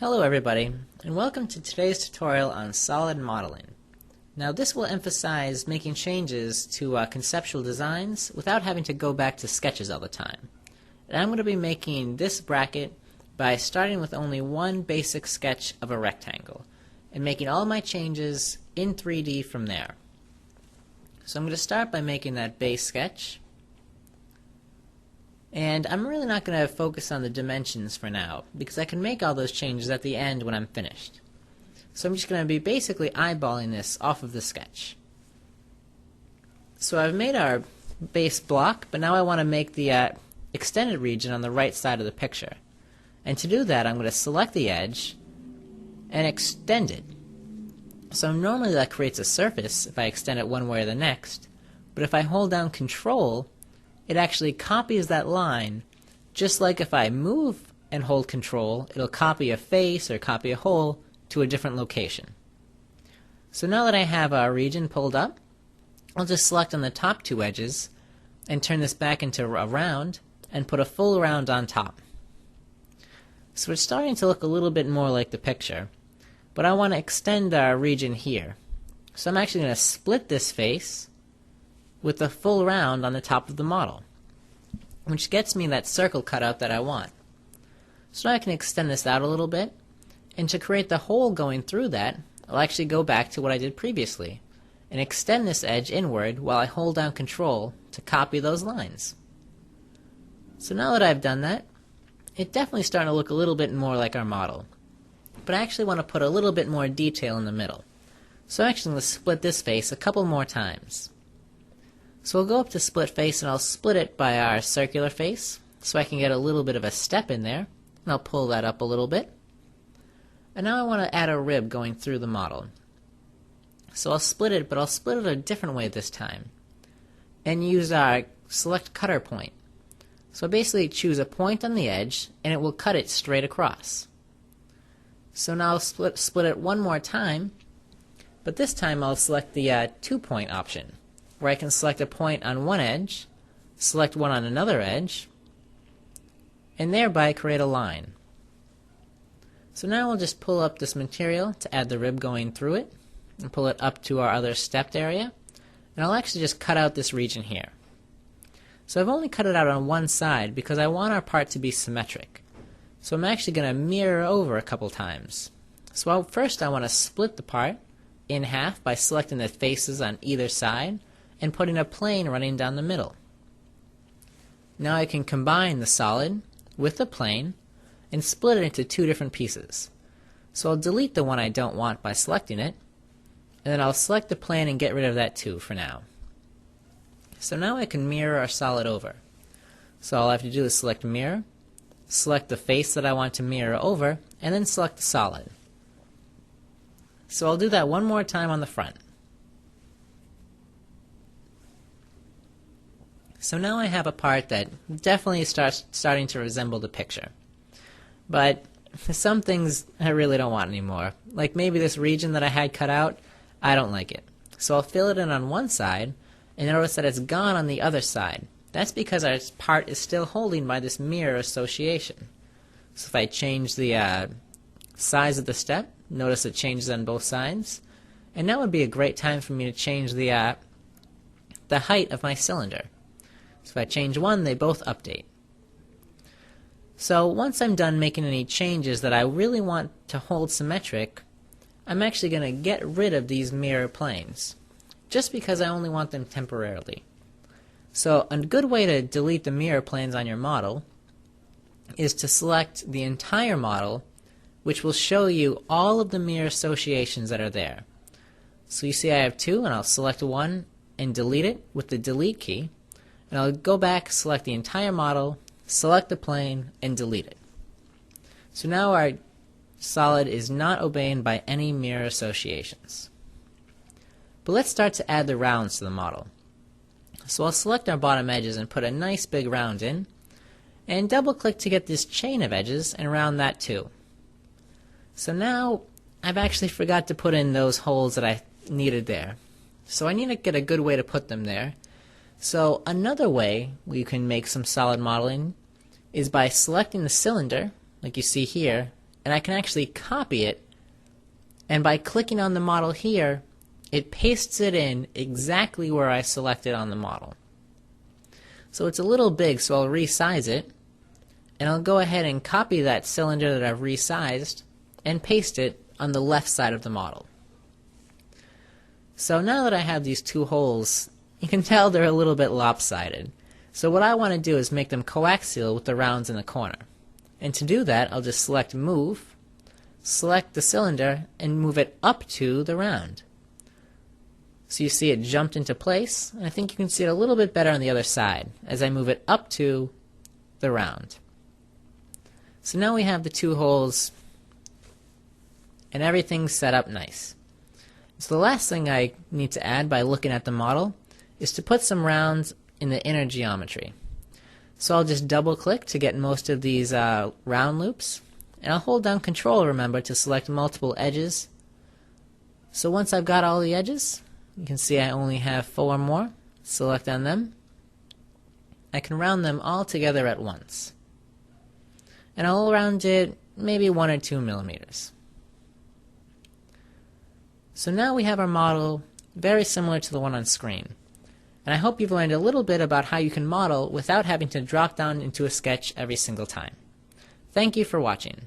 Hello everybody, and welcome to today's tutorial on solid modeling. Now this will emphasize making changes to conceptual designs without having to go back to sketches all the time. And I'm going to be making this bracket by starting with only one basic sketch of a rectangle and making all my changes in 3D from there. So I'm going to start by making that base sketch. And I'm really not going to focus on the dimensions for now, because I can make all those changes at the end when I'm finished. So I'm just going to be basically eyeballing this off of the sketch. So I've made our base block, but now I want to make the extended region on the right side of the picture. And to do that, I'm going to select the edge and extend it. So normally that creates a surface if I extend it one way or the next, but if I hold down Control, it actually copies that line, just like if I move and hold Control, it'll copy a face or copy a hole to a different location. So now that I have our region pulled up, I'll just select on the top two edges and turn this back into a round and put a full round on top. So it's starting to look a little bit more like the picture, but I want to extend our region here. So I'm actually going to split this face with a full round on the top of the model, which gets me that circle cutout that I want. So now I can extend this out a little bit, and to create the hole going through that, I'll actually go back to what I did previously and extend this edge inward while I hold down Control to copy those lines. So now that I've done that, it's definitely starting to look a little bit more like our model, but I actually want to put a little bit more detail in the middle. So I'm actually going to split this face a couple more times. So we'll go up to split face and I'll split it by our circular face so I can get a little bit of a step in there, and I'll pull that up a little bit. And now I want to add a rib going through the model. So I'll split it, but I'll split it a different way this time and use our select cutter point. So I basically choose a point on the edge and it will cut it straight across. So now I'll split it one more time, but this time I'll select the 2-point option, where I can select a point on one edge, select one on another edge, and thereby create a line. So now we'll just pull up this material to add the rib going through it, and pull it up to our other stepped area, and I'll actually just cut out this region here. So I've only cut it out on one side because I want our part to be symmetric. So I'm actually going to mirror over a couple times. So first I want to split the part in half by selecting the faces on either side and putting a plane running down the middle. Now I can combine the solid with the plane and split it into two different pieces. So I'll delete the one I don't want by selecting it, and then I'll select the plane and get rid of that too for now. So now I can mirror our solid over. So all I have to do is select mirror, select the face that I want to mirror over, and then select the solid. So I'll do that one more time on the front. So now I have a part that definitely starting to resemble the picture. But some things I really don't want anymore. Like maybe this region that I had cut out, I don't like it. So I'll fill it in on one side, and notice that it's gone on the other side. That's because our part is still holding by this mirror association. So if I change the size of the step, notice it changes on both sides. And now would be a great time for me to change the height of my cylinder. So if I change one, they both update. So once I'm done making any changes that I really want to hold symmetric, I'm actually going to get rid of these mirror planes, just because I only want them temporarily. So a good way to delete the mirror planes on your model is to select the entire model, which will show you all of the mirror associations that are there. So you see I have two, and I'll select one and delete it with the delete key. And I'll go back, select the entire model, select the plane, and delete it. So now our solid is not obeyed by any mirror associations. But let's start to add the rounds to the model. So I'll select our bottom edges and put a nice big round in, and double click to get this chain of edges and round that too. So now I've actually forgot to put in those holes that I needed there. So I need to get a good way to put them there. So another way we can make some solid modeling is by selecting the cylinder, like you see here, and I can actually copy it, and by clicking on the model here, it pastes it in exactly where I selected on the model. So it's a little big, so I'll resize it, and I'll go ahead and copy that cylinder that I've resized and paste it on the left side of the model. So now that I have these two holes, you can tell they're a little bit lopsided. So what I want to do is make them coaxial with the rounds in the corner. And to do that, I'll just select Move, select the cylinder, and move it up to the round. So you see it jumped into place, and I think you can see it a little bit better on the other side as I move it up to the round. So now we have the two holes and everything's set up nice. So the last thing I need to add by looking at the model is to put some rounds in the inner geometry. So I'll just double click to get most of these round loops, and I'll hold down Control, remember, to select multiple edges. So once I've got all the edges, you can see I only have 4 more. Select on them. I can round them all together at once. And I'll round it maybe 1 or 2 millimeters. So now we have our model very similar to the one on screen. And I hope you've learned a little bit about how you can model without having to drop down into a sketch every single time. Thank you for watching.